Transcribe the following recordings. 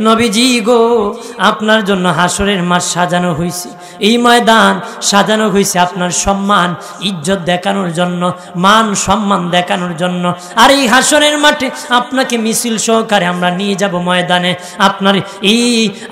নবীজি গো আপনার জন্য হাসরের মাঠ সাজানো হয়েছে, এই ময়দান সাজানো হয়েছে আপনার সম্মান ইজ্জত দেখানোর জন্য, মান সম্মান দেখানোর জন্য। আর এই হাসরের মাঠে আপনাকে মিছিল সহকারে আমরা নিয়ে যাব ময়দানে।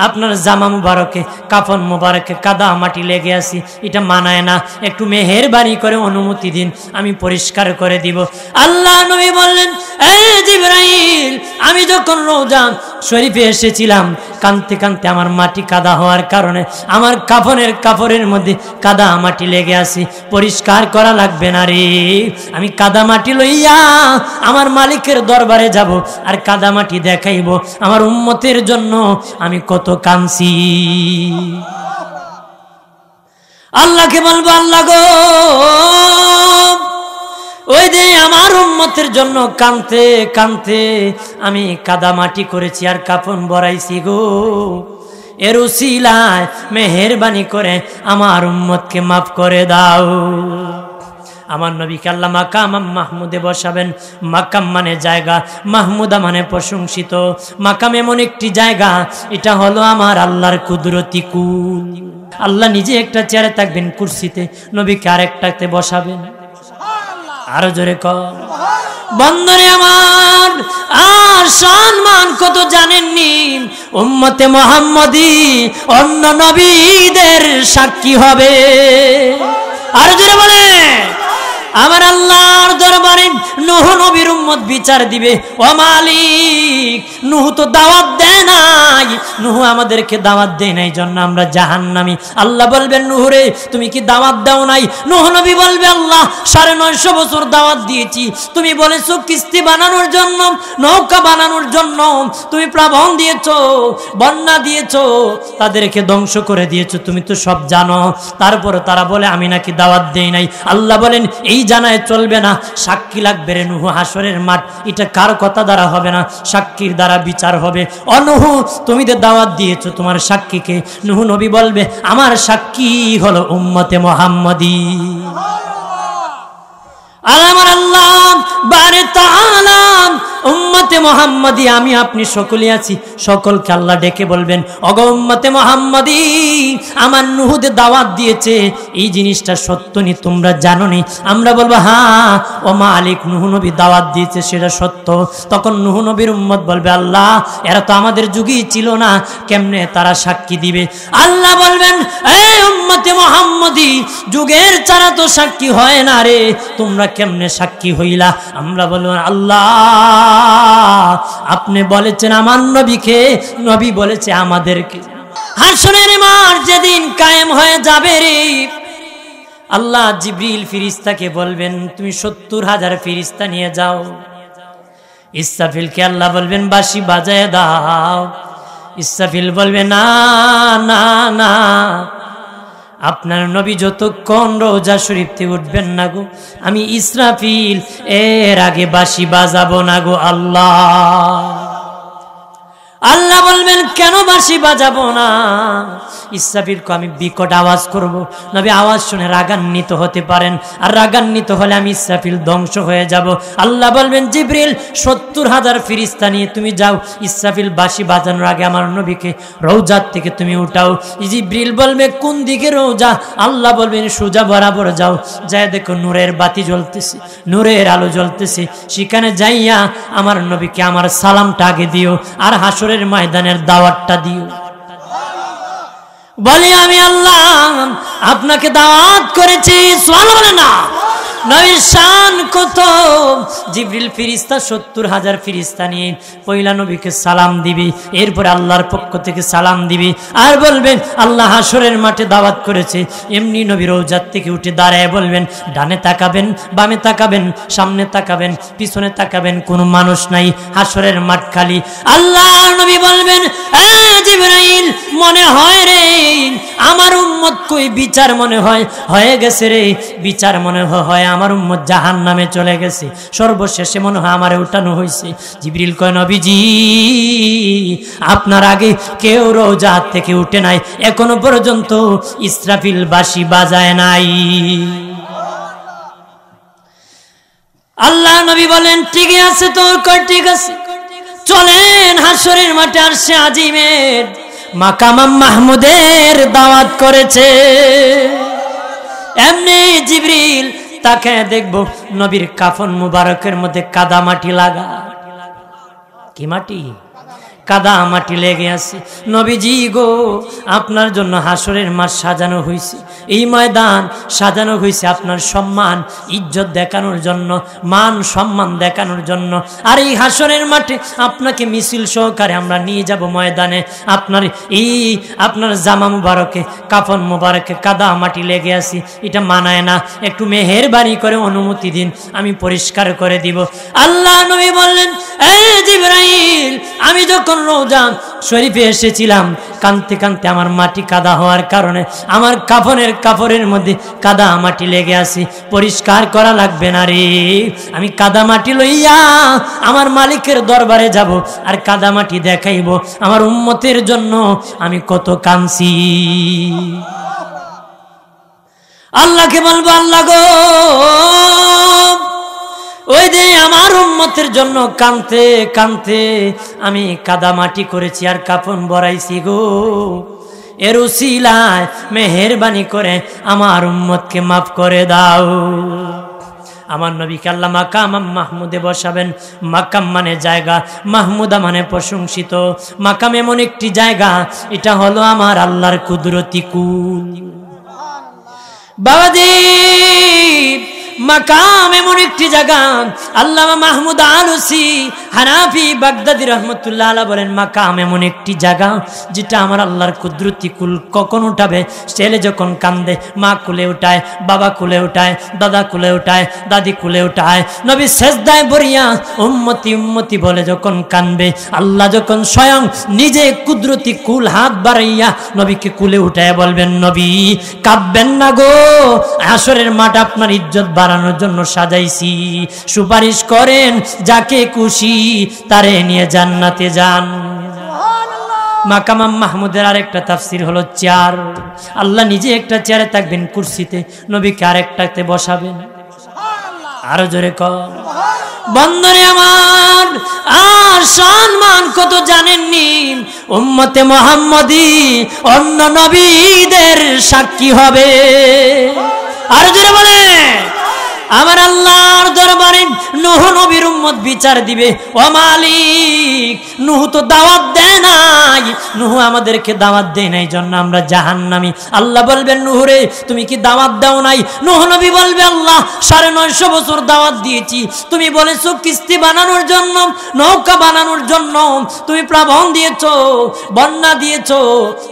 আপনার জামা মুবারকে কাফন মুবারকে কাদা মাটি লেগে আছে, এটা মানায় না, একটু মেহেরবানি করে অনুমতি দিন, আমি পরিষ্কার করে দিব। আল্লাহ নবী বললেন, এ জিবরাইল, আমি যখন রওজা শরীফে এসেছিলাম কাঁদতে কাঁদতে আমার মাটি কাদা হওয়ার কারণে আমার কাপড়ের মধ্যে কাদা মাটি লেগে আছে, পরিষ্কার করা লাগবে না রে। আমি কাদা মাটি লইয়া আমার মালিকের দরবারে যাব আর কাদা মাটি দেখাইব আমার উম্মতের জন্য আমি কত কাঁদছি। আল্লাহকে বলবো, আল্লাহ গো ওই যে আমার উম্মতের জন্য কাঁদতে কাঁদতে আমি কাদা মাটি করেছি আর কাফন বড়াইছি গো, এর উসিলায় মেহেরবানি করে আমার উম্মতকে মাফ করে দাও। আমার নবীকে আল্লাহ মাকাম মাহমুদে বসাবেন। মাকাম মানে জায়গা, মাহমুদা মানে প্রশংসিত। মাকাম এমন একটি জায়গা, এটা হলো আমার আল্লাহর কুদরতি কুল। আল্লাহ নিজে একটা চেয়ারে থাকবেন কুরসিতে, নবীকে আরেকটাতে বসাবেন। আরো জোরে কর বন্দরে আমার। আর সম্মান কত জানেননি, উম্মতে মুহাম্মদী অন্য নবীদের সাক্ষী হবে। আরো জোরে বলে, আমার আল্লাহর দরবারে নূহ নবীর উম্মত বিচার দিবে। ও মালিক, নূহ তো দাওয়াত দেয় নাই, নূহ আমাদেরকে দাওয়াত দেয় নাই, জন্য আমরা জাহান্নামী। আল্লাহ বলবেন, নূহ রে তুমি কি দাওয়াত দাও নাই? নূহ নবী বলবে, আল্লাহ 950 বছর দাওয়াত দিয়েছি, তুমি বলেছো কিস্তি বানানোর জন্য, নৌকা বানানোর জন্য, তুমি প্লাবন দিয়েছো, বন্যা দিয়েছো, তাদেরকে ধ্বংস করে দিয়েছো, তুমি তো সব জানো। তারপরে তারা বলে আমি নাকি দাওয়াত দেই নাই। আল্লাহ বলেন, এই জানায় চলবে না, সাক্ষী লাগবে রে নূহ। হাসরের মাঠ এটা কার কথা দ্বারা হবে না, সাক্ষীর দ্বারা বিচার হবে। ও নূহ, তুমি যে দাওয়াত দিয়েছো তোমার সাক্ষীকে? নূহ নবী বলবে, আমার সাক্ষী হলো উম্মতে মুহাম্মদী। আমার আল্লাহ বারে তাআলা উম্মতে মুহাম্মদী আমি আপনি সকলে আছি, সকলকে আল্লাহ ডেকে বলবেন, ওগো উম্মতে মুহাম্মদী, আমার নূহ যে দাওয়াত দিয়েছে এই জিনিসটা সত্য নি, তোমরা জানো নি? আমরা বলবো, হ্যাঁ ও মালিক, নূহ নবী দাওয়াত দিয়েছে সেটা সত্য। তখন নূহ নবীর উম্মত বলবে, আল্লাহ এরা তো আমাদের যুগেই ছিল না, কেমনে তারা সাক্ষী দিবে? আল্লাহ বলবেন, এই উম্মতে মুহাম্মদী, যুগের ছাড়া তো সাক্ষী হয় না রে, তোমরা কেমনে সাক্ষী হইলা? আমরা বলবো, আল্লাহ আপনি বলেছেন আমার নবীকে, নবী বলেছে আমাদেরকে। হাসরের মাঠ যেদিন কায়েম হয়ে যাবে রে, আল্লাহ জিবরিল ফেরেশতাকে বলবেন, তুমি 70,000 ফেরেশতা নিয়ে যাও। ইসরাফিলকে আল্লাহ বলবেন, বাঁশি বাজায় দাও। ইসরাফিল বলবে, না না না, আপনার নবী যতক্ষণ রওজা শরীফ থেকে উঠবেন না গো, আমি ইসরাফিল এর আগে বাঁশি বাজাবো না গো। আল্লাহ বলবেন, কেন বাঁশি বাজাবো না? ইসরাফিলকে আমি বিকট আওয়াজ করব, নবী আওয়াজ শুনে রাগান্বিত হতে পারেন, আর রাগান্বিত হলে আমি ইসরাফিল ধ্বংস হয়ে যাব। আল্লাহ বলবেন, জিবরিল 70,000 ফেরেশতা নিয়ে তুমি যাও, ইসরাফিল বাঁশি বাজানোর আগে আমার নবীকে রওজার থেকে তুমি উঠাও। জিবরিল বলবে, কোন দিকে রওজা? আল্লাহ বলবেন, সোজা বরাবর যাও, যায় দেখো নূরের বাতি জ্বলতেছে, নূরের আলো জ্বলতেছে, সেখানে যাইয়া আমার নবীকে আমার সালামটা আগে দিও, আর হাসরের ময়দানের দাওয়াতটা দিও। বলে, আমি আল্লাহ আপনাকে দাওয়াত করেছি। সুবহানাল্লাহ বলে না? নবীর শান কত! জিবরিল ফেরেশতা 70,000 ফেরেশতা নিয়ে পয়লা নবীকে সালাম দিবি, এরপরে আল্লাহর পক্ষ থেকে সালাম দিবি, আর বলবেন আল্লাহ হাসরের মাঠে দাওয়াত করেছে। এমনি নবী রওজাত থেকে উঠে দাঁড়ায় বলবেন, ডানে তাকাবেন, বামে তাকাবেন, সামনে তাকাবেন, পিছনে তাকাবেন, কোনো মানুষ নাই, হাসরের মাঠ খালি। আল্লাহ নবী বলবেন, জিবরাইল, মনে হয় রে আমার উম্মত কই, বিচার মনে হয় হয়ে গেছে রে, বিচার মনে হয় আমার উম্মত জাহান্নামে চলে গেছে, সর্বশেষে মনে হয় আমারে উঠানো হয়েছে। জিবরিল কয়, নবীজি আপনার আগে কেউ রওজা থেকে উঠে নাই, এখনো পর্যন্ত ইসরাফিল বাঁশি বাজায় নাই। আল্লাহ নবী বলেন, ঠিক আছে তোর কয়, ঠিক আছে, চলেন হাসরের মাঠে আরশে আজিমের মাকাম মাহমুদের দাওয়াত করেছে। এমনি জিবরিল তাকে দেখবো নবীর কাফন মুবারকের মধ্যে কাদা মাটি লাগা। কি মাটি? কাদা মাটি লেগে আছে। নবীজি গো, আপনার জন্য হাসরের মাঠ সাজানো হয়েছে, এই ময়দান সাজানো হয়েছে আপনার সম্মান ইজ্জত দেখানোর জন্য, মান সম্মান দেখানোর জন্য। আর এই হাসরের মাঠে আপনাকে মিছিল সহকারে আমরা নিয়ে যাব ময়দানে। আপনার জামা মুবারকে কাফন মুবারকে কাদা মাটি লেগে আছে, এটা মানায় না, একটু মেহেরবানি করে অনুমতি দিন, আমি পরিষ্কার করে দিব। আল্লাহ নবী বললেন, এ জিবরাইল, আমি যখন রওজা শরীফে এসেছিলাম কানতে কানতে আমার মাটি কাদা হওয়ার কারণে আমার কাপড়ের মধ্যে কাদা মাটি লেগে আছে, পরিষ্কার করা লাগবে না রে। আমি কাদা মাটি লইয়া আমার মালিকের দরবারে যাব আর কাদা মাটি দেখাইব আমার উম্মতের জন্য আমি কত কাঁদছি। আল্লাহকে বলবো, আল্লাহ গো, ওই যে আমার উম্মতের জন্য কানতে কানতে আমি কাদা মাটি করেছি আর কাফন বরাইছি গো, এর উসিলায় মেহেরবানি করে আমার উম্মতকে মাফ করে দাও। আমার নবীকে আল্লাহ মাকাম মাহমুদে বসাবেন। মাকাম মানে জায়গা, মাহমুদা মানে প্রশংসিত। মাকাম এমন একটি জায়গা, এটা হলো আমার আল্লাহর কুদরতি কুল। বাবাজি, মাকাম এমন একটি জায়গা, আল্লামা মাহমুদ আলুসি হানাফি বাগদাদি রহমতুল্লাহ আলাইহি বলেন, মাকাম এমন একটি জায়গা যেটা আমার আল্লাহর কুদরতি কুল কখন উঠাবে। ছেলে যখন কান্দে মা কুলে উঠায়, বাবা কুলে উঠায়, দাদা কুলে উঠায়, দাদি কুলে উঠায়। নবী সেজদায় পড়িয়া উম্মতি উম্মতি বলে যখন কানবে, আল্লাহ যখন স্বয়ং নিজে কুদরতি কুল হাত বাড়াইয়া নবীকে কুলে উঠায় বলবেন, নবী কাঁদবেন না গো, হাসরের মাঠ আপনার ইজ্জত বাড়ানোর জন্য সাজাইছি, সুপারিশ করেন যাকে খুশি তারে নিয়ে জান্নাতে যান। মাকাম মাহমুদের আরেকটা তাফসির হলো চেয়ার। আল্লাহ নিজে একটা চেয়ারে থাকবেন কুরসিতে, নবীকে আরেকটাতে বসাবেন। আরো জোরে কর বন্ধনে আমার। আর সম্মান কত জানেননি, উম্মতে মুহাম্মদী অন্য নবীদের সাক্ষী হবে। আরো জোরে বলে, আমার আল্লাহর দরবারে নূহ নবীর উম্মত বিচার দিবে। ও মালিক, নূহ তো দাওয়াত দেয় নাই, নূহ আমাদেরকে দাওয়াত দেয় নাই, জন্য আমরা জাহান্নামী। আল্লাহ বলবেন, নূহ রে তুমি কি দাওয়াত দাও নাই? নূহ নবী বলবে, আল্লাহ 950 বছর দাওয়াত দিয়েছি, তুমি বলেছো কিস্তি বানানোর জন্য, নৌকা বানানোর জন্য, তুমি প্লাবন দিয়েছো, বন্যা দিয়েছো,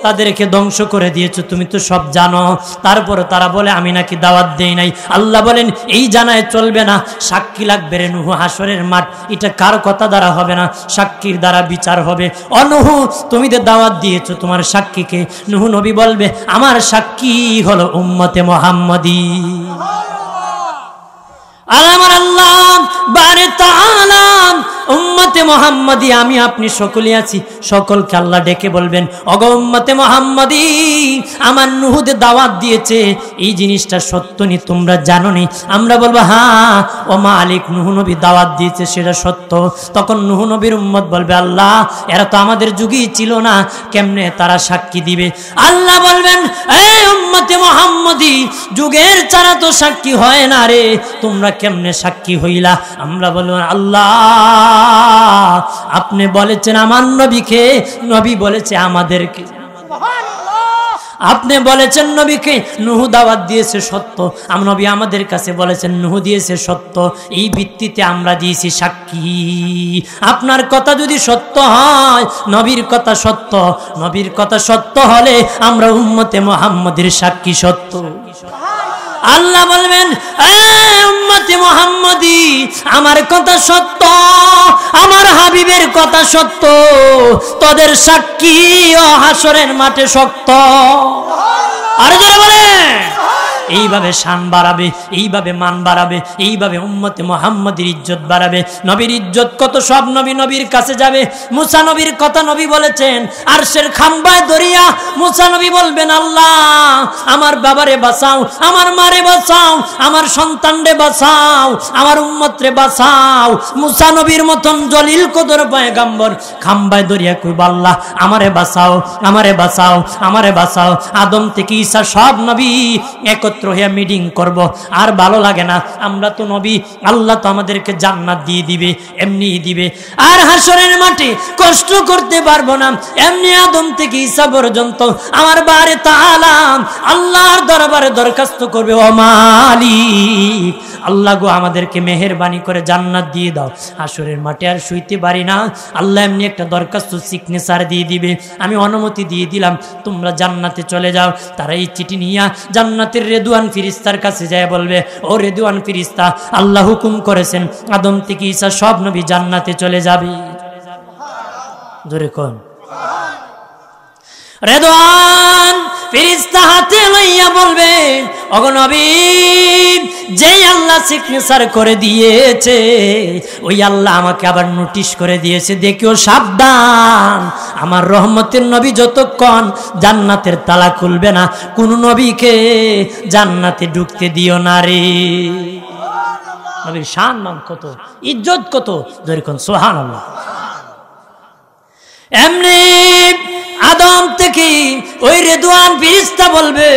তাদেরকে ধ্বংস করে দিয়েছো, তুমি তো সব জানো। তারপরে তারা বলে আমি নাকি দাওয়াত দেই নাই। আল্লাহ বলেন, এই জানায় চলবে না, সাক্ষী লাগবে রে নূহ। হাসরের মাঠ এটা কার কথা দ্বারা হবে না, সাক্ষীর দ্বারা বিচার হবে। ও নূহ, তুমি যে দাওয়াত দিয়েছো তোমার সাক্ষীকে? নূহ নবী বলবে, আমার সাক্ষী হলো উম্মতে মুহাম্মদী। আমার আল্লাহ বারে তাআলা উম্মতে মুহাম্মদী আমি আপনি সকলে আছি, সকলকে আল্লাহ ডেকে বলবেন, ওগো উম্মতে মুহাম্মদী, আমার নূহকে দাওয়াত দিয়েছে, এই জিনিসটা সত্য নি, তোমরা জানো নি? আমরা বলবো, হ্যাঁ ও মালিক, নূহ নবী দাওয়াত দিয়েছে সেটা সত্য। তখন নূহ নবীর উম্মত বলবে, আল্লাহ এরা তো আমাদের যুগেই ছিল না, কেমনে তারা সাক্ষী দিবে? আল্লাহ বলবেন, এই উম্মতে মুহাম্মদী, যুগের ছাড়া তো সাক্ষী হয় না রে, তোমরা কেমনে সাক্ষী হইলা? আমরা বলবো, আল্লাহ আপনি বলেছেন আমার নবীকে, নবী বলেছে আমাদেরকে। আপনি বলেছেন নবীকে নূহ দাওয়াত দিয়েছে সত্য, নবী আমাদের কাছে বলেছেন নূহ দিয়েছে সত্য, এই ভিত্তিতে আমরা দিয়েছি সাক্ষী। আপনার কথা যদি সত্য হয়, নবীর কথা সত্য, নবীর কথা সত্য হলে আমরা উম্মতে মুহাম্মদের সাক্ষী সত্য। আল্লাহ বলবেন, উম্মতে মুহাম্মদী, আমার কথা সত্য, আমার হাবিবের কথা সত্য, তোদের সাক্ষী ও হাসরের মাঠে সত্য। আর যারা বলে এইভাবে শান বাড়াবে, এইভাবে মান বাড়াবে, এইভাবে উম্মতে মুহাম্মাদের ইজ্জত বাড়াবে। নবীর ইজ্জত কত, সব নবী নবীর কাছে যাবে। মুসা নবীর কথা নবী বলেছেন, আরশের খাম্বায় দরিয়া মুসা নবী বলবেন, আল্লাহ আমার বাবারে বাঁচাও, আমার মারে বাঁচাও, আমার সন্তানরে বাঁচাও, আমার উম্মতরে বাঁচাও। মুসা নবীর মতন জলিল কদর পয়গম্বর খাম্বায় দরিয়া কইব, আল্লাহ আমারে বাঁচাও, আমারে বাঁচাও, আমারে বাঁচাও। আদম থেকে ঈসা সব নবী একত্র হয়ে মিটিং করব। আর ভালো লাগে না, আমরা তো নবী, আল্লাহ তো আমাদেরকে জান্নাত দিয়ে দিবে, এমনি দিবে। আর হাসরের মাঠে কষ্ট করতে পারবো না, এমনি আদম থেকে ঈসা পর্যন্ত আমার বারে তাআলা আল্লাহর দরবারে দরখাস্ত করবে, ও মালিক, আল্লাহ গো আমাদেরকে মেহেরবানি করে জান্নাত দিয়ে দাও। হাসরের মাঠে আর শুইতে পারি না, আল্লাহ এমনি একটা দরখাস্ত সিগনেচার দিয়ে দিবে, আমি অনুমতি দিয়ে দিলাম, তোমরা জান্নাতে চলে যাও। তারা এই চিঠি নিয়ে জান্নাতের রেদওয়ান ফেরেশতার কাছে যায় বলবে, ও রেদওয়ান ফেরেশতা, আল্লাহ হুকুম করেছেন আদম থেকে ঈসা সব নবী জান্নাতে চলে যাবে। জোরে কোন রেদওয়ান ফেরেশতা হাতে লইয়া বলবে, ওগো নবী, যেই আল্লাহ সিগনেচার করে দিয়েছে ওই আল্লাহ আমাকে আবার নোটিশ করে দিয়েছে, দেখিও সাবধান, আমার রহমতের নবী যতক্ষণ জান্নাতের তালা খুলবে না, কোন নবীকে জান্নাতে ঢুকতে দিও না রে। নবীর শান মান কত, ইজ্জত কত, যেরকম সুবহানাল্লাহ। এমনি আদম থেকে ওই রেদওয়ান ফেরেশতা বলবে,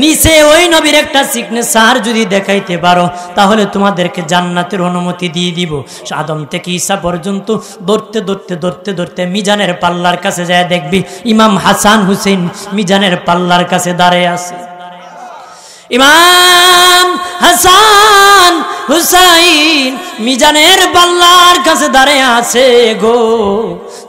নিচে ওই নবীর একটা সিগনেচার যদি দেখাইতে পারো তাহলে তোমাদেরকে জান্নাতের অনুমতি দিয়ে দিব। আদম থেকে ঈসা পর্যন্ত ধরতে ধরতে ধরতে ধরতে মিজানের পাল্লার কাছে যায় দেখবি ইমাম হাসান হুসেন মিজানের পাল্লার কাছে দাঁড়িয়ে আছে। ইমাম হাসান হুসাইন মিজানের পাল্লার কাছে দাঁড়িয়ে আছে গো।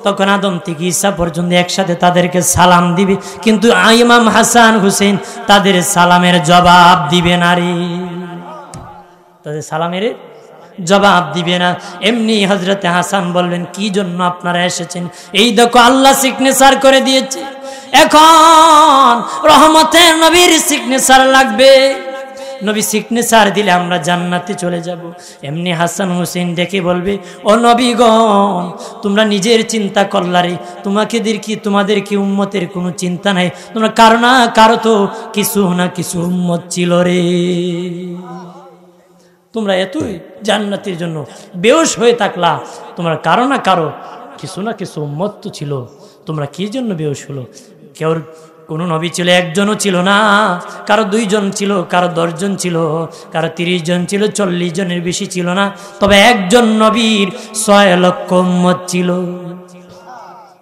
তখন আদম থেকে ঈসা পর্যন্ত একসাথে তাদেরকে সালাম দিবে, কিন্তু ইমাম হাসান হুসেন তাদের সালামের জবাব দিবে না রে, তাদের সালামের জবাব দিবে না। এমনি হযরতে হাসান বলবেন, কি জন্য আপনারা এসেছেন? এই দেখো আল্লাহ সিগনেচার করে দিয়েছে, এখন রহমতের নবীর সিগনেচার লাগবে, নবী সিগনেচার দিলে আমরা জান্নাতে চলে যাব। এমনি হাসান হুসেন দেখে বলবে, ও নবীগণ, তোমরা নিজের চিন্তা করলারে, তোমাদের কি উম্মতের কোনো চিন্তা নাই? তোমরা কারো না কারো তো কিছু না কিছু উম্মত ছিল রে, তোমরা এতই জান্নাতের জন্য বেহুশ হয়ে থাকলা, তোমরা কারো না কারো কিছু না কিছু উম্মত তো ছিল, তোমরা কি জন্য বেহুশ হলো? কেউ কোন নবী ছিল একজনও ছিল না, কারো 2 জন ছিল, কারো 10 জন ছিল, কারো 30 জন ছিল, 40 জনের বেশি ছিল না, তবে একজন নবীর 6 লক্ষ উম্মত ছিল।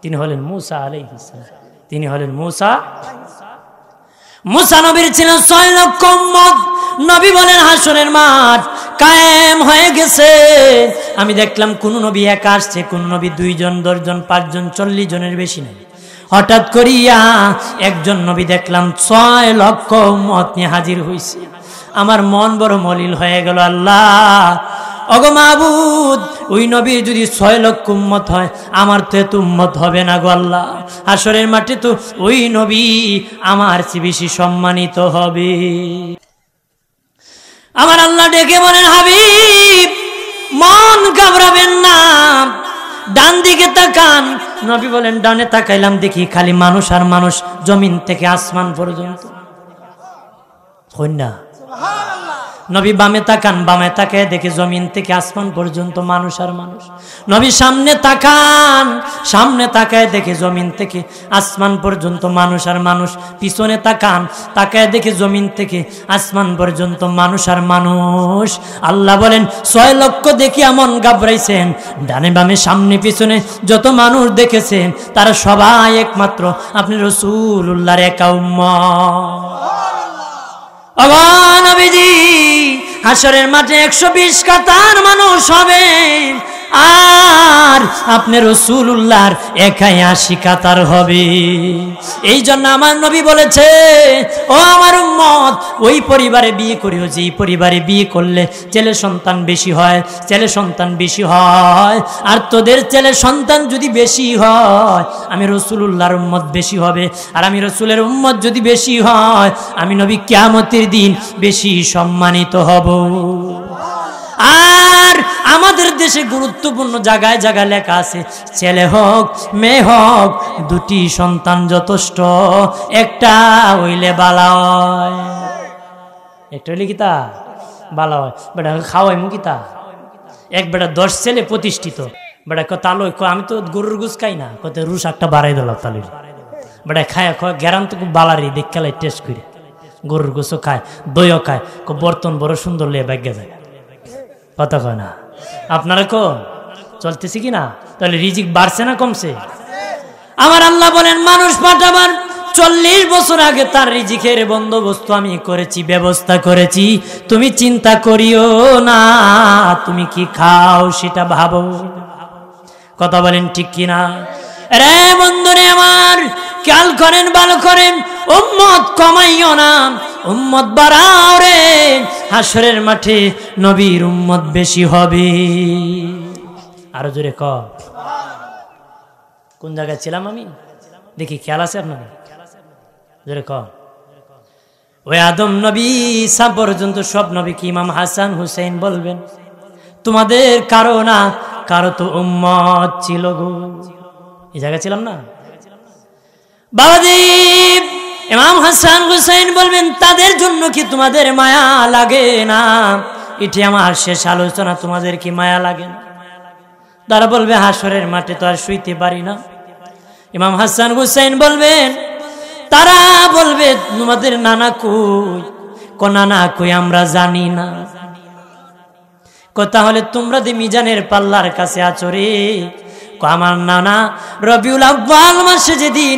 তিনি হলেন মূসা আলাইহিস সালাম। তিনি হলেন মূসা নবীর ছিল 6 লক্ষ উম্মত। নবী বলেন, হাসরের মাঠ কায়েম হয়ে গেছে, আমি দেখলাম কোন নবী একা আসছে, কোন নবী 2 জন, 10 জন, 5 জন, 40 জনের বেশি নেই। হঠাৎ করিয়া একজন নবী দেখলাম 6 লক্ষ উম্মত নিয়ে হাজির হইছে। আমার মন বড় মলিন হয়ে গেল। আল্লাহ, ওগো মাবুদ, ওই নবী যদি 6 লক্ষ উম্মত হয়, আমার তো এত উম্মত হবে না গো আল্লাহ। হাসরের মাঠে তো ওই নবী আমার চেয়ে বেশি সম্মানিত হবে। আমার আল্লাহ ডেকে বলেন, হাবিব মন ঘাবড়াবেন না, ডান দিকে তাকান। নবী বলেন, ডানে তাকাইলাম, দেখি খালি মানুষ আর মানুষ, জমিন থেকে আসমান পর্যন্ত। কন্যা নবী বামে তাকান, বামে তাকায় দেখে জমিন থেকে আসমান পর্যন্ত মানুষ আর মানুষ। নবী সামনে তাকান, সামনে তাকায় দেখে জমিন থেকে আসমান পর্যন্ত মানুষ আর মানুষ। পিছনে তাকান, তাকায় দেখে জমিন থেকে আসমান পর্যন্ত মানুষ আর মানুষ। আল্লাহ বলেন, 6 লক্ষ দেখি এমন ঘাবড়াইছেন, ডানে বামে সামনে পিছনে যত মানুষ দেখেছেন তারা সবাই একমাত্র আপনি রাসূলুল্লাহর একা উম্মত। নবীজি হাসরের মাঠে 120 কাতার মানুষ হবে, আর আপনি রাসূলুল্লাহর একাই 80 কাতার হবে। এই জন্য আমার নবী বলেছে, ও আমার উম্মত, ওই পরিবারে বিয়ে করিও যে পরিবারে বিয়ে করলে ছেলে সন্তান বেশি হয়, ছেলে সন্তান বেশি হয়। আর তোদের ছেলে সন্তান যদি বেশি হয়, আমি রাসূলুল্লাহর উম্মত বেশি হবে। আর আমি রাসূলের উম্মত যদি বেশি হয়, আমি নবী কিয়ামতের দিন বেশি সম্মানিত হব। আর আমাদের দেশে গুরুত্বপূর্ণ জায়গায় জায়গায় লেখা আছে, ছেলে হোক মেয়ে হোক দুটি সন্তান যথেষ্ট, একটা হইলে বালা হয়। একটা হইলে কিতা বালা হয়। বেটা খাওয়াই মুখিতা এক বেটা 10 ছেলে প্রতিষ্ঠিত। বেটা তালো আমি তো গরুর গুছ খাই না, কত রুশ একটা বাড়াই দিল তালুর। বেটা খায় গ্যারাম তো খুব বালারি দেখে টেস্ট করে, গরুর গোছও খায়, দইও খায়, বর্তন বড় সুন্দর লিয়ে ব্যাগে যায়। কথা কয় না? আপনারা কোন চলতেছে কি না? তাহলে রিজিক বাড়ছে না কমছে? আমার আল্লাহ বলেন, মানুষ পাঠাবার 40 বছর আগে তার রিজিকের বন্দোবস্ত আমি করেছি, ব্যবস্থা করেছি। তুমি চিন্তা করিও না, তুমি কি খাও সেটা ভাবো। কথা বলেন ঠিক কিনা? রে বন্ধুরে আমার, খেয়াল করেন, ভালো করেন, উম্মত কমাইও না, উম্মত বাড়াও রে। হাসরের মাঠে নবীর উম্মত বেশি হবে। আরো জোরে ক। কোন জায়গায় ছিলাম আমি দেখি, খেয়াল আছে আপনার? জোরে ক। ওই আদম নবী ঈসা পর্যন্ত সব নবীকে ইমাম হাসান হুসেইন বলবেন, তোমাদের কারো না কারো তো উম্মত ছিল গো। এই জায়গায় ছিলাম না বাবাজি? ইমাম হাসান হুসাইন বলবেন, তাদের জন্য কি তোমাদের মায়া লাগে না? এটি আমার শেষ আলোচনা, তোমাদের কি মায়া লাগে না? তারা বলবে, হাসরের মাঠে তো আর শুইতে পারি না। ইমাম হাসান হুসাইন বলবেন, তারা বলবে, তোমাদের নানা কই? ক নানা কই আমরা জানি না। তাহলে তোমরা দি মিজানের পাল্লার কাছে আছো রে। আমার নানা রবিউল আউয়াল মাসে যেদিন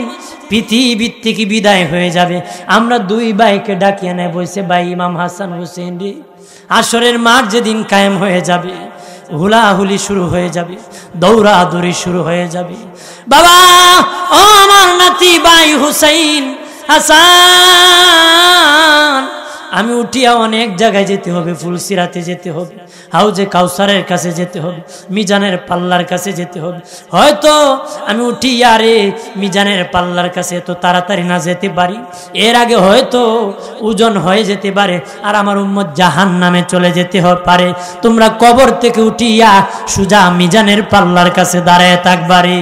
পৃথিবীর থেকে বিদায় হয়ে যাবে, আমরা দুই ভাইকে ডাকিয়ে নেয়, বসে ভাই ইমাম হাসান হুসেন রে, আসরের মাঠ যেদিন কায়েম হয়ে যাবে, হুলাহুলি শুরু হয়ে যাবে, দৌড়াদৌড়ি শুরু হয়ে যাবে। বাবা ও আমার নাতি ভাই হুসাইন হাসান, আমি উঠিয়া অনেক জায়গায় যেতে হবে, ফুলসিরাতে যেতে হবে, হাউজে কাউসারের কাছে যেতে হবে, মিজানের পাল্লার কাছে যেতে হবে। হয়তো আমি উঠিয়া রে মিজানের পাল্লার কাছে এত তাড়াতাড়ি না যেতে পারি, এর আগে হয়তো ওজন হয়ে যেতে পারে, আর আমার উম্মত জাহান্নামে চলে যেতে পারে। তোমরা কবর থেকে উঠিয়া সুজা মিজানের পাল্লার কাছে দাঁড়ায় থাকবারে।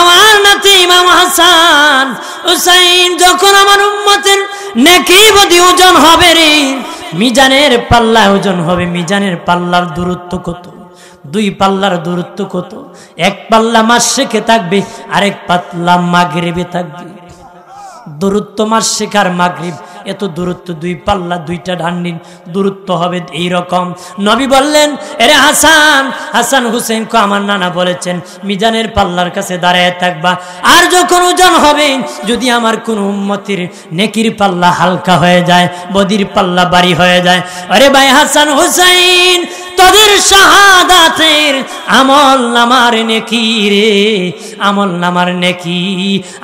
আমার নাতি ইমাম হাসান হুসাইন যখন আমার উম্মতের নেকি বদি ওজন হবে রে, মিজানের পাল্লা ওজন হবে। মিজানের পাল্লার দূরত্ব কত? দুই পাল্লার দূরত্ব কত? এক পাল্লা মাশরিকে থাকবে, আরেক পাল্লা মাগরিবে থাকবে। দূরত্ব মাশরিক আর মাগরিব, এত দূরত্ব, দুই পাল্লা, দুইটা ডান্ডির দূরত্ব হবে এইরকম। নবী বললেন, এরে হাসান, হাসান হুসেন কো আমার নানা বলেছেন মিজানের পাল্লার কাছে দাঁড়ায় থাকবা। আর যখন ওজন হবে, যদি আমার কোন উম্মতের নেকির পাল্লা হালকা হয়ে যায়, বদির পাল্লা ভারী হয়ে যায়, আরে ভাই হাসান হুসাইন, তোদের শাহাদাতের আমল নামার নেকি রে, আমল নামার নেকি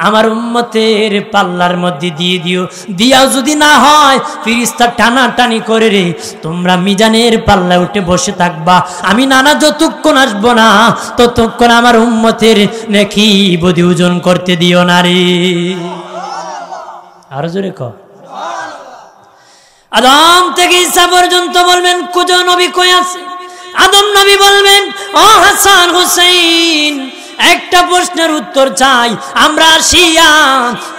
আমার উম্মতের পাল্লার মধ্যে দিয়ে দিও। দিয়াও যদি না হয়, ফেরেশতা টানাটানি করে রে, তোমরা মিজানের পাল্লা উঠে বসে থাকবা। আমি নানা যতক্ষণ আসবো না, ততক্ষণ আমার উম্মতের নেকি বদি ওজন করতে দিও না রে। আরো জোরে কর। আদম থেকে ঈসা পর্যন্ত বলবেন, কোন নবী কই আছে? আদম নবী বলবেন, ও হাসান হুসাইন, একটা প্রশ্নের উত্তর চাই। আমরা আসিয়া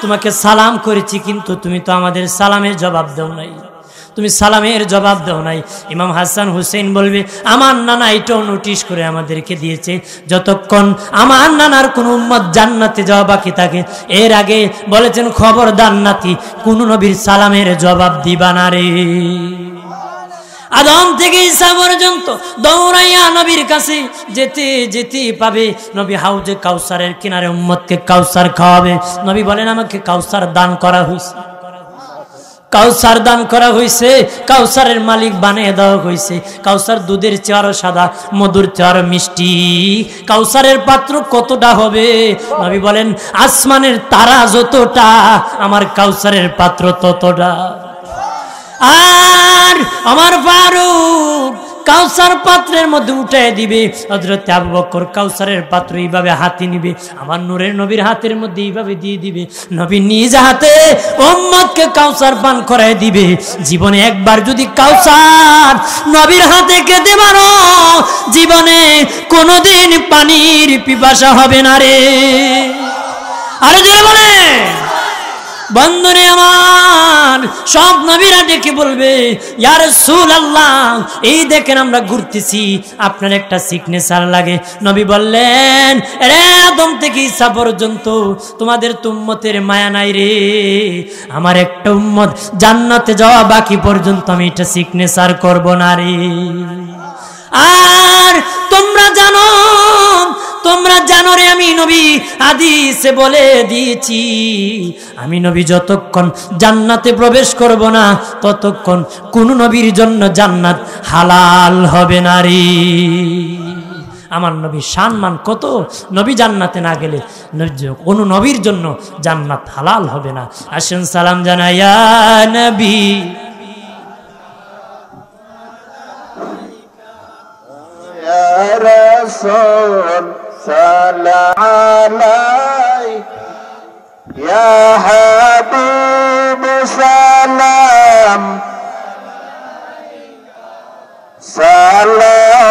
তোমাকে সালাম করেছি, কিন্তু তুমি তো আমাদের সালামের জবাব দাও নাই, তুমি সালামের জবাব দাও নাই। ইমাম হাসান হুসেইন বলবে, আমার নানা এটাও নোটিশ করে আমাদেরকে দিয়েছে, যতক্ষণ আমার নানার কোন উম্মত জান্নাতে যাওয়া বাকি থাকে, এর আগে বলেছেন খবরদার নাতি, কোন নবীর সালামের জবাব দিবা না রে। আদম থেকে ঈসা পর্যন্ত দৌড়াইয়া নবীর কাছে যেতে যেতে পাবে। নবী হাউজে কাউসারের কিনারে উম্মতকে কাউসার খাওয়াবে। নবী বলেন, আমাকে কাউসার দান করা হয়েছে। কাউসার দান করা হয়েছে, কাউসারের মালিক বানিয়ে দেওয়া হয়েছে। কাউসার দুধের চেয়ে আরো সাদা, মধুর চেয়ে আরো মিষ্টি। কাউসারের পাত্র কতটা হবে? নবী বলেন আসমানের তারা যতটা, আমার কাউসারের পাত্র ততটা। আর আমার ফারুক কাউসার পাত্রের মধ্যে উঠে দিবে। হযরত আবু বকর কাউসারের পাত্র এইভাবে হাতে নিবে, আমার নূরের নবীর হাতের মধ্যে এইভাবে দিয়ে দিবে। নবী নিজ হাতে উম্মতকে কাউসার পান করায় দিবে। জীবনে একবার যদি কাউসার নবীর হাতে খেতে পারো, জীবনে কোনোদিন পানির পিপাসা হবে না রে। আরে জোরে বলে বন্ধুরে আমার, সব নবীরা ডেকে বলবে ইয়া রাসূলুল্লাহ, এই দেখেন আমরা ঘুরতেছি, আপনার একটা সিগনেচার লাগে। নবী বললেন রে আদম থেকে ঈসা পর্যন্ত তোমাদের উম্মতের মায়া নাই রে, আমার একটা উম্মত জান্নাতে যাওয়া বাকি পর্যন্ত আমি এটা সিগনেচার করব না রে। আর তোমরা জানো রে, আমি নবী হাদিসে বলে দিয়েছি, আমি নবী যতক্ষণ জান্নাতে প্রবেশ করব না ততক্ষণ কোন নবীর জন্য জান্নাত হালাল হবে না রে। আমার নবী সম্মান কত, নবী জান্নাতে না গেলে কোন নবীর জন্য জান্নাত হালাল হবে না। আসেন সালাম জানাই ইয়া নবী رسول سلام عليك يا حبيب سلام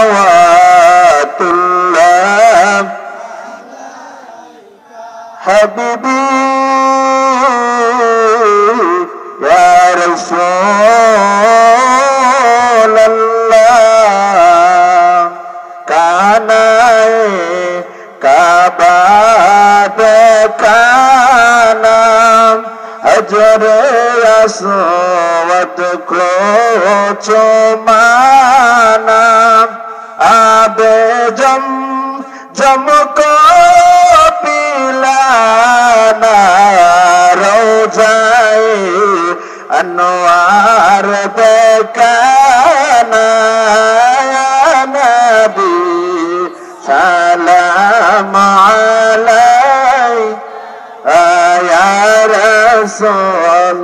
صلوات الله حبيبي يا رسول الله हजरे असवद को चुमाना आबे जम को पिलाना रोजाए अनवार देखाना नबी सलाम अलैका या रसूल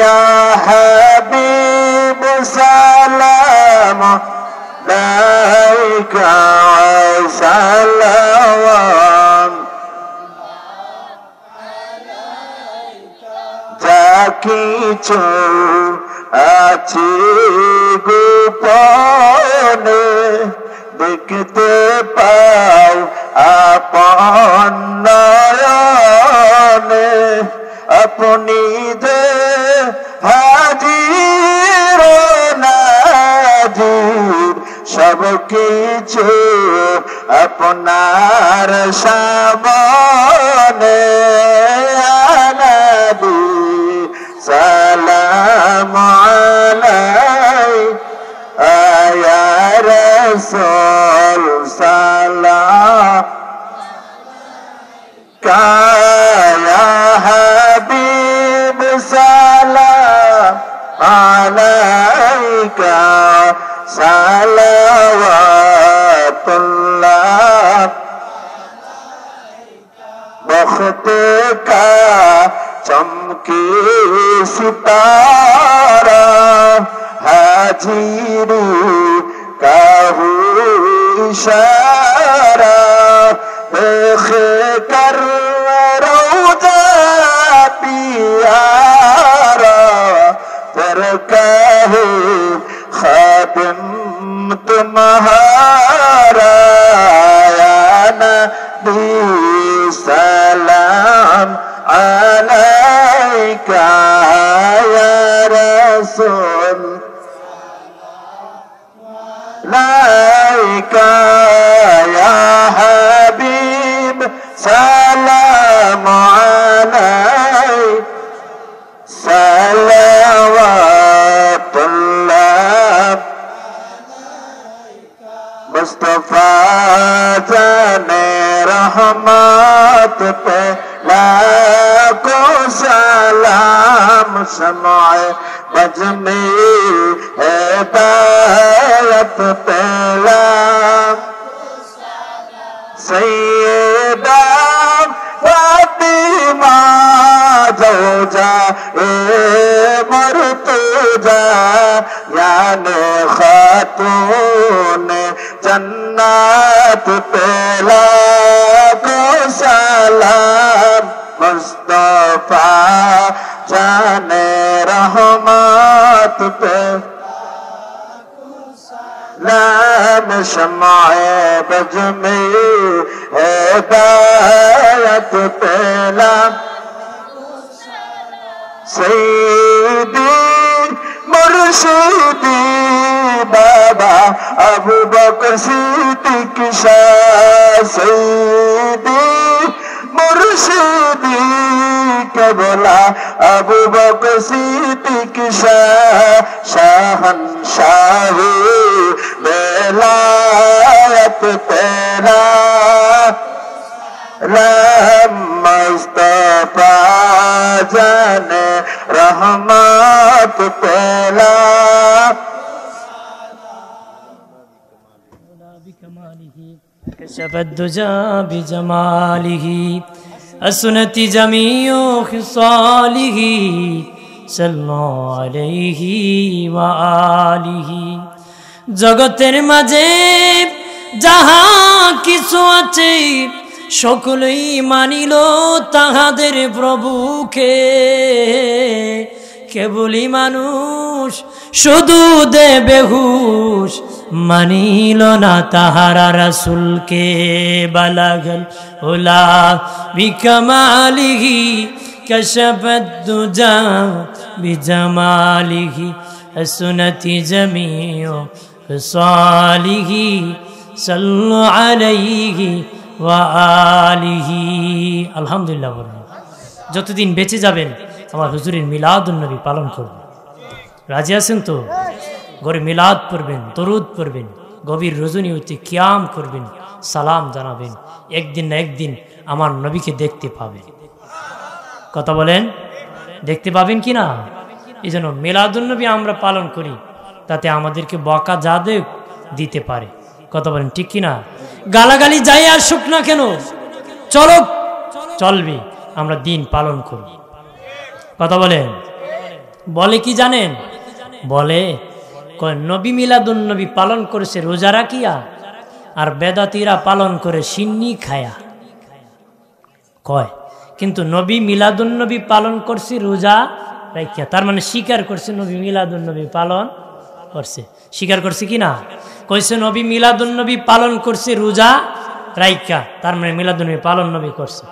या हबीब सलाम अलैका सलाम जाकिछु आछि गोपने देखते पाओ आपन नयने अपनी दे हाजिर नाजिर सब किछु अपनार सामने नबी सलाम अलैका या रसूल सलाम या हबीब सलाम अलैका सलावतुल्लाह बख्त का चमके सितारा हाजिरी का इशारा देख कर रोजा पियारा पर कहे खादिम तुम्हारा या नबी सलाम अलैका या रसूल अलैका या हबीब सलाम अलैका सलावतुल्लाह मुस्तफा जाने रहमत पे लाखो सलाम शमाए बज में हिदायत पहला सैयदा फातिमा जौजा ए मर्तजा याने खातून जन्नत पहला को सलाम मुस्तफा जाने रहमत पे नाम शमाए बज में हिदायत पहला सैयदी मुर्शिदी बाबा अबू बकर सिद्दीक शाह सैयदी मुर्शिदी के बोला अबू बकर सिद्दीक शाह शहंशाही बेलायत तेरा मुस्तफा जाने रहमत पहला كشف الدجى بجماله السنة جميع خصاله صلى عليه وآله জগতের মাঝে যাহা কিছু আছে সকলেই মানিল তাহাদের প্রভুকে কেবলই মানুষ শুধু দেবে হুশ মানিল না তাহারা রাসূলকে বালাগল উলা বিকামালিহি কাশাফাদ দুজা বিজামালিহি আসনাতি জামিউ ফসালিহি সাল্লু আলাইহি ওয়া আলিহি আলহামদুলিল্লাহ। যতদিন বেঁচে যাবেন আমার হুজুরের মিলাদুন নবী পালন করবেন। রাজি আছেন তো? ঘরে মিলাদ পড়বেন, দরুদ পড়বেন, গভীর রজনী হইতে কিয়াম করবেন, সালাম জানাবেন। একদিন না একদিন আমার নবীকে দেখতে পাবেন। কথা বলেন, দেখতে পাবেন কি না? এই জন্য মিলাদুন নবী আমরা পালন করি, তাতে আমাদেরকে বকা যা দেখ দিতে পারে। কথা বলেন ঠিক কি না? গালাগালি যাই আসুক না কেন, চলো চলবে, আমরা দিন পালন করি। কথা বলেন। বলে কি জানেন? বলে নবী মিলাদুন নবী পালন করেছে রোজা রাখিয়া, আর বেদাতীরা পালন করে সিন্নি খায়া কয়। কিন্তু নবী মিলাদুন নবী পালন করছে রোজা রাখিয়া, তার মানে স্বীকার করছে নবী মিলাদুন নবী পালন করছে। স্বীকার করছে কি না? কইছে নবী মিলাদুন নবী পালন করছে রোজা রাখিয়া, তার মানে মিলাদুন নবী পালন নবী করছে।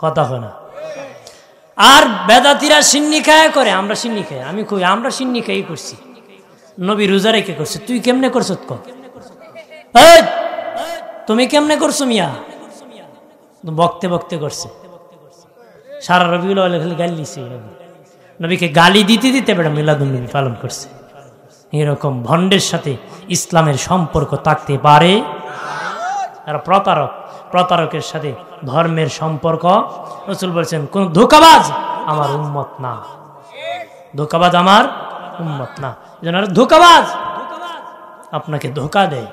কথা হয় না? আর বেদাতীরা সিন্নি খায়া করে, আমরা সিন্নি খাই। আমি কই আমরা সিন্নি খাই করছি, নবী রোজা রেখে করছে। তুই কেমনে করছ? তুমি কেমনে করছো মিয়া? বকতে বকতে করছে। সারা রবিউল আউয়াল খালি গালি দিছে। নবীকে গালি দিতে দিতে বেটা মিলাদুন নবী পালন করছে। এরকম ভণ্ডের সাথে ইসলামের সম্পর্ক থাকতে পারে? আর প্রতারক, প্রতারকের সাথে ধর্মের সম্পর্ক। রাসূল বলেছেন কোন ধোঁকাবাজ আমার উম্মত না, ধোঁকাবাজ আমার উম্মত না। এজন্য ধোঁকাবাজ আপনাকে ধোঁকা দেয়।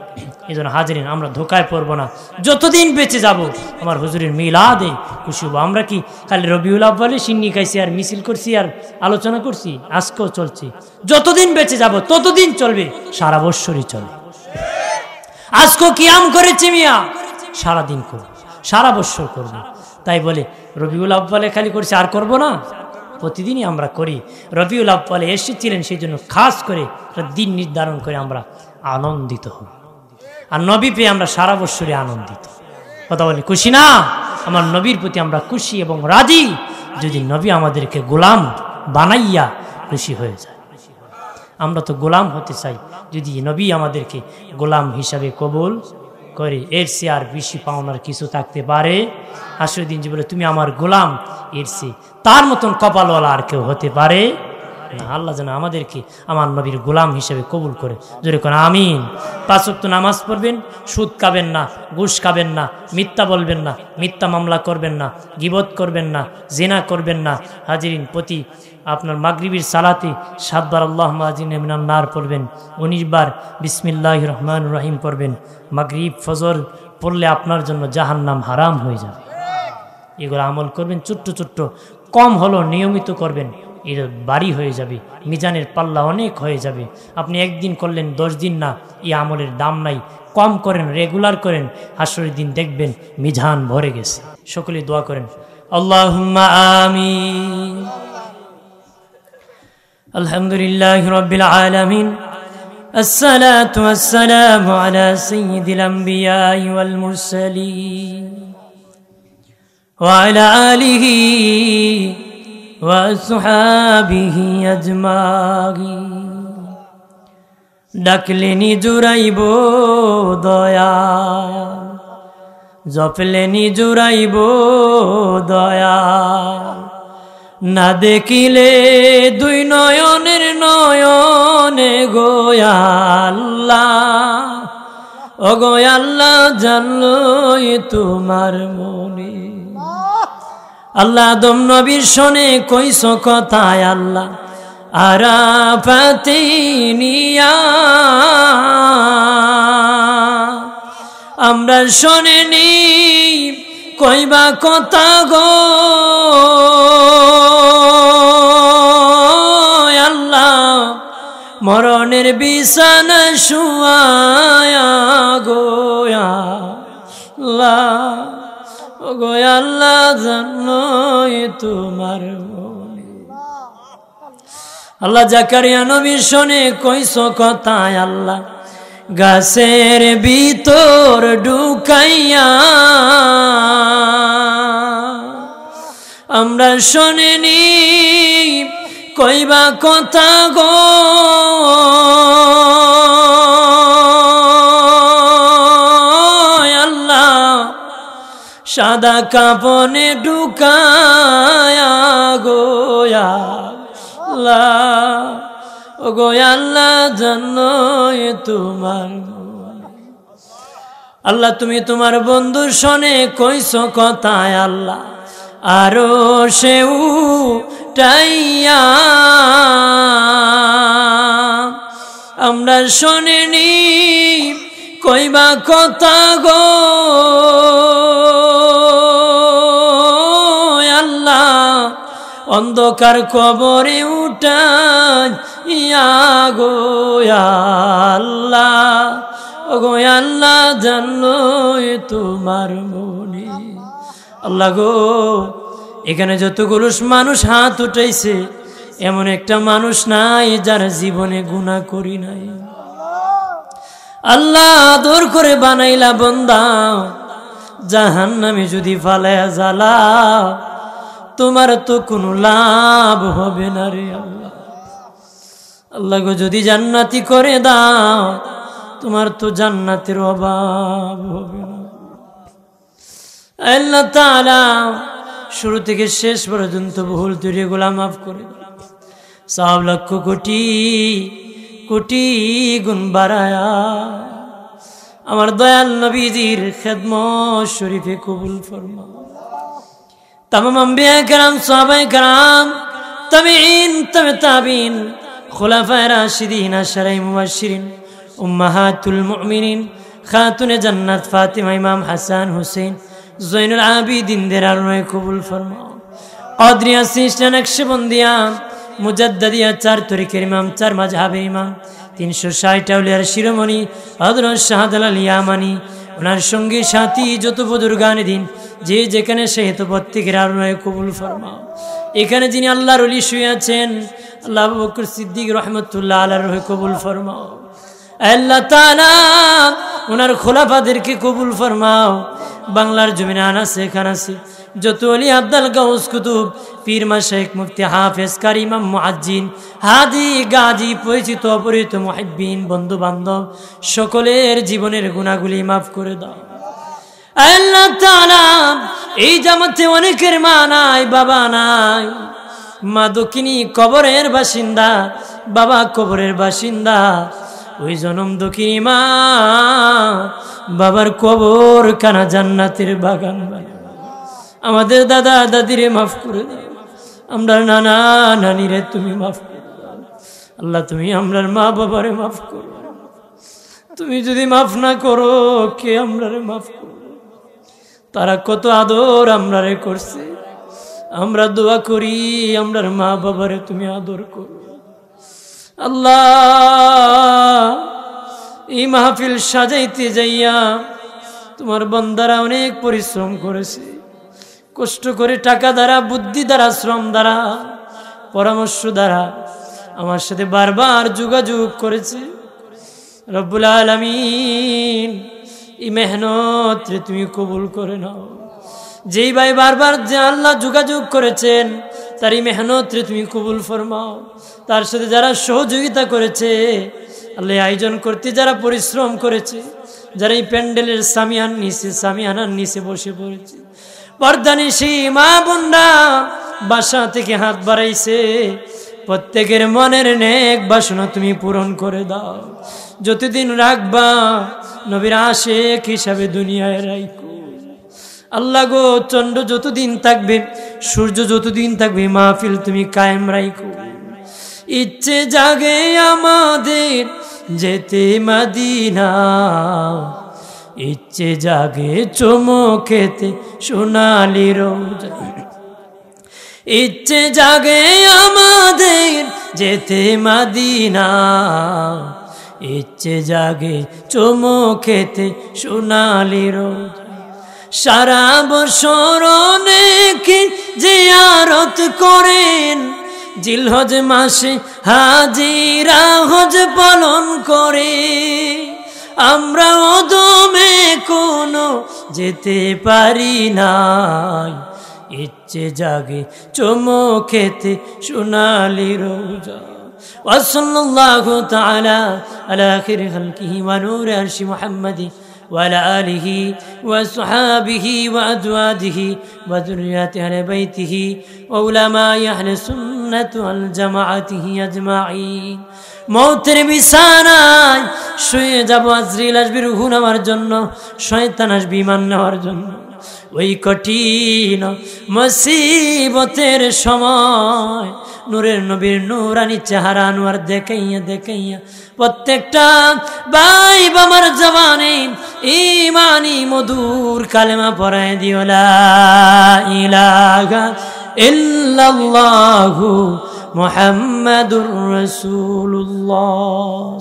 এই জন্য হাজিরিন, আমরা ধোঁকায় পড়বো না। যতদিন বেঁচে যাব আমার হুজুরের মিলাদে খুশি হবো। আমরা কি খালি রবিউল আউয়ালে সিন্নি খাইছি আর মিছিল করছি আর আলোচনা করছি? আজকেও চলছি। যতদিন বেঁচে যাব ততদিন চলবে, সারা বৎসরই চলে। আজকেও কিয়াম করেছি মিয়া, সারাদিন করবো, সারা বৎসর করবো। তাই বলে রবিউল আউয়ালে খালি করছি আর করব না? প্রতিদিনই আমরা করি। রবিউল আউয়ালে এসেছিলেন, সেই জন্য খাস করে দিন নির্ধারণ করে আমরা আনন্দিত হব। আর নবী পেয়ে আমরা সারা বৎসরে আনন্দিত। কথা বলি খুশি না? আমার নবীর প্রতি আমরা খুশি এবং রাজি, যদি নবী আমাদেরকে গোলাম বানাইয়া খুশি হয়ে যায়। আমরা তো গোলাম হতে চাই, যদি নবী আমাদেরকে গোলাম হিসাবে কবুল করে, এর সে আর বেশি পাওনার কিছু থাকতে পারে? আসলে দিন যে বলে তুমি আমার গোলাম, এর সে তার মতন কপালওয়ালা আর কেউ হতে পারে? না, আল্লাহ যেন আমাদেরকে আমার নবীর গোলাম হিসেবে কবুল করে। জোরে কোন আমিন। 5 ওয়াক্ত নামাজ পড়বেন, সুদ খাবেন না, ঘুষ খাবেন না, মিথ্যা বলবেন না, মিথ্যা মামলা করবেন না, গীবত করবেন না, জিনা করবেন না। হাজিরিন, প্রতি আপনার মাগরিবির সালাতে 7 বার আল্লাহুম্মা আজিরনি মিনান নার পড়বেন, 19 বার বিসমিল্লাহির রহমানির রহিম পড়বেন। মাগরিব ফজর পড়লে আপনার জন্য জাহান্নাম হারাম হয়ে যাবে। এগুলো আমল করবেন, ছোট্ট ছোট্ট, কম হলো নিয়মিত করবেন, এর বাড়ি হয়ে যাবে, মিজানের পাল্লা অনেক হয়ে যাবে। আপনি একদিন করলেন, 10 দিন না, এই আমলের দাম নাই। কম করেন, রেগুলার করেন, হাসরের দিন দেখবেন মিজান ভরে গেছে। সকলে দোয়া করেন, আল্লাহুম্মা আমিন। আলহামদুলিল্লাহি রাব্বিল আলামিন, আসসালাতু ওয়াসসালামু আলা সাইয়্যিদিল আমবিয়াই ওয়াল মুরসালিন ওয়া আলা আলিহি ওয়া আসহাবিহি আজমাইন। ডাকলেনি জুড়াইব দয়া, জপলেনি জুড়াইব দয়া, না দেখিলে দুই নয়নের নয়নে গোয়া আল্লাহ, ও গোয়া আল্লাহ জানলই তোমার মনে। আল্লাহ আদম নবীর শোনে কইস কথায় আল্লাহ, আরাফাতে নিয়া আমরা শোনেনি কইবা কথা গো আল্লাহ, মরণের বিছানা শুয়ায়া গো আল্লাহ, ও গো আল্লাহ জানোই তোমার মনে। আল্লাহ জাকারিয়া নবী শোনে কইস কথায় আল্লাহ, গাছের ভিতর ঢুকাইয়া আমরা শোনেনি কইবা কথা গো আল্লাহ, সাদা কাপনে ঢুকায়া গো আল্লাহ, ও গো আল্লাহ জানোই তোমার। আল্লাহ তুমি তোমার বন্ধু শোনে কইস কথায় আল্লাহ, আরো সেউ টাইয়া আমরা শোনেনি কইবা কথা গো আল্লাহ, অন্ধকার কবরে উঠাই ইয়া গো আল্লাহ, ও গো আল্লাহ জানোই তোমার মনে। আল্লাহ গো, এখানে যতগুলো মানুষ হাত উঠাইছে, এমন একটা মানুষ নাই যার জীবনে গুনাহ করি নাই। আল্লাহ আদর করে বানাইলা বান্দা, জাহান্নামে যদি ফালায়া জ্বালাও তোমার তো কোনো লাভ হবে না রে আল্লাহ। আল্লাহ গো, যদি জান্নাতি করে দাও তোমার তো জান্নাতের অভাব হবে না। আল্লাহ তাআলা শুরু থেকে শেষ পর্যন্ত ভুল ত্রুটি গুলো মাফ করে দাও, 100 লক্ষ কোটি কোটি গুণ বাড়ায়া আমার দয়াল নবীজির খেদমত শরীফে কবুল ফরমাও। तमाम अंबिया करम सहाबाए करम तबीन तबे ताबीन खुलाफाए राशिदीन अशराए मुबश्शिरीन उम्महातुल मुमिनीन खातुने जन्नत फातिमा इमाम हसन हुसैन ज़ैनुल आबिदीन देरार रोए कबूल फरमाओ। औदरिया सिस्टर नक्शबंदिया मुजद्ददिया 4 तरीक़ेर इमाम 4 मजहबेर इमाम 360 আউলিয়ার শিরোমণি হযরত শাহজালাল আল ইয়ামানি, ওনার সঙ্গী সাথী যত বুজুর্গানে দিন যে যেখানে সে তো প্রত্যেকের আরোহে কবুল ফরমাও। এখানে যিনি আল্লাহর ওলি শুয়ে আছেন আল্লাহ আবু বকর সিদ্দিক রাহমাতুল্লাহ আলাইহির রহে কবুল ফরমাও। আল্লাহ তাআলা ওনার খোলাফাদেরকে কবুল ফরমাও। বাংলার জমিনে আনাসে খানাসে যত ওলি আব্দুল গাউস কুতুব পীর মাশায়েখ মুফতি হাফেজ কারি ইমাম মুআজ্জিন হাদি গাজী পরিচিত অপরিচিত মুহিব্বিন বন্ধু বান্ধব সকলের জীবনের গুনাহগুলি মাফ করে দাও। আল্লাহ তাআলা এই জামাতে অনেকের মা নাই বাবা নাই, মা দক্ষিণী কবরের বাসিন্দা, বাবা কবরের বাসিন্দা। ওই জনম দক্ষিণী মা বাবার কবর কানা জান্নাতের বাগান বানায়। আমাদের দাদা দাদিরে মাফ করে দাও, আমরা নানা নানিরে তুমি মাফ করে দাও। আল্লাহ তুমি আমরার মা বাবারে মাফ করো। তুমি যদি মাফ না করো কে আমরারে মাফ করো? তারা কত আদর আমরারে করছে। আমরা দোয়া করি আমরার মা বাবারে তুমি আদর করো। আল্লাহ এই মাহফিল সাজাইতে যাইয়া তোমার বান্দারা অনেক পরিশ্রম করেছে, কষ্ট করে টাকা দ্বারা, বুদ্ধি দ্বারা, শ্রম দ্বারা, পরামর্শ দ্বারা আমার সাথে বারবার যোগাযোগ করেছে। রব্বুল আলামিন এই মেহনত তুমি কবুল করে নাও। যেই ভাই বারবার যে আল্লাহ যোগাযোগ করেছেন তার এই মেহনত তুমি কবুল ফরমাও। তার সাথে যারা সহযোগিতা করেছে আল্লাহ, আয়োজন করতে যারা পরিশ্রম করেছে, যারা এই প্যান্ডেলের সামিয়ানার নিচে বসে পড়েছে, পর্দানিশী মা বোনরা বাসা থেকে হাত বাড়াইছে, প্রত্যেকের মনের নেক বাসনা তুমি পূরণ করে দাও। যতদিন রাখবা নবীর আশিক হিসাবে দুনিয়ায় রাখো। আল্লাহ গো, চন্দ্র যতদিন থাকবে, সূর্য যতদিন থাকবে, মাহফিল তুমি কায়েম রাখো। ইচ্ছে জাগে আমাদের যেতে মদিনা, ইচ্ছে জাগে চমকেতে সোনালি রোজা। ইচ্ছে জাগে আমাদের যেতে মদিনা, ইচ্ছে জাগে চমকেতে সোনালি রোজা। সারা বছর অনেকে জিয়ারত করেন, জিলহজ মাসে হাজিরা হজ পালন করে। আমরা ওদমে কোনো যেতে পারি নাই, ইচ্ছে জাগে চমকেতে সোনালি রোজা। ওয়াসাল্লাল্লাহু তাআলা আলা আখিরি খালকিহি ওয়া নূরি আরশি মুহাম্মাদি وعلى آله وصحابه وأزواجه وذريته أهل بيته وعلماء أهل السنة والجماعة أجمعين। মৌতের বিছানায় শুয়ে যাব, আজরাইল আসবে রূহ নেওয়ার জন্য, শয়তান আসবে ঈমান নেওয়ার জন্য। ওই কঠিন মুসিবতের সময় নূরের নবীর নূরানি চেহারা আনোয়ার দেখাইয়া দেখাইয়া প্রত্যেকটা ভাই বাবার জবানে ঈমানি মধুর কালেমা পড়ায় দিও, লা ইলাহা ইল্লাল্লাহু মুহাম্মাদুর রাসূলুল্লাহ।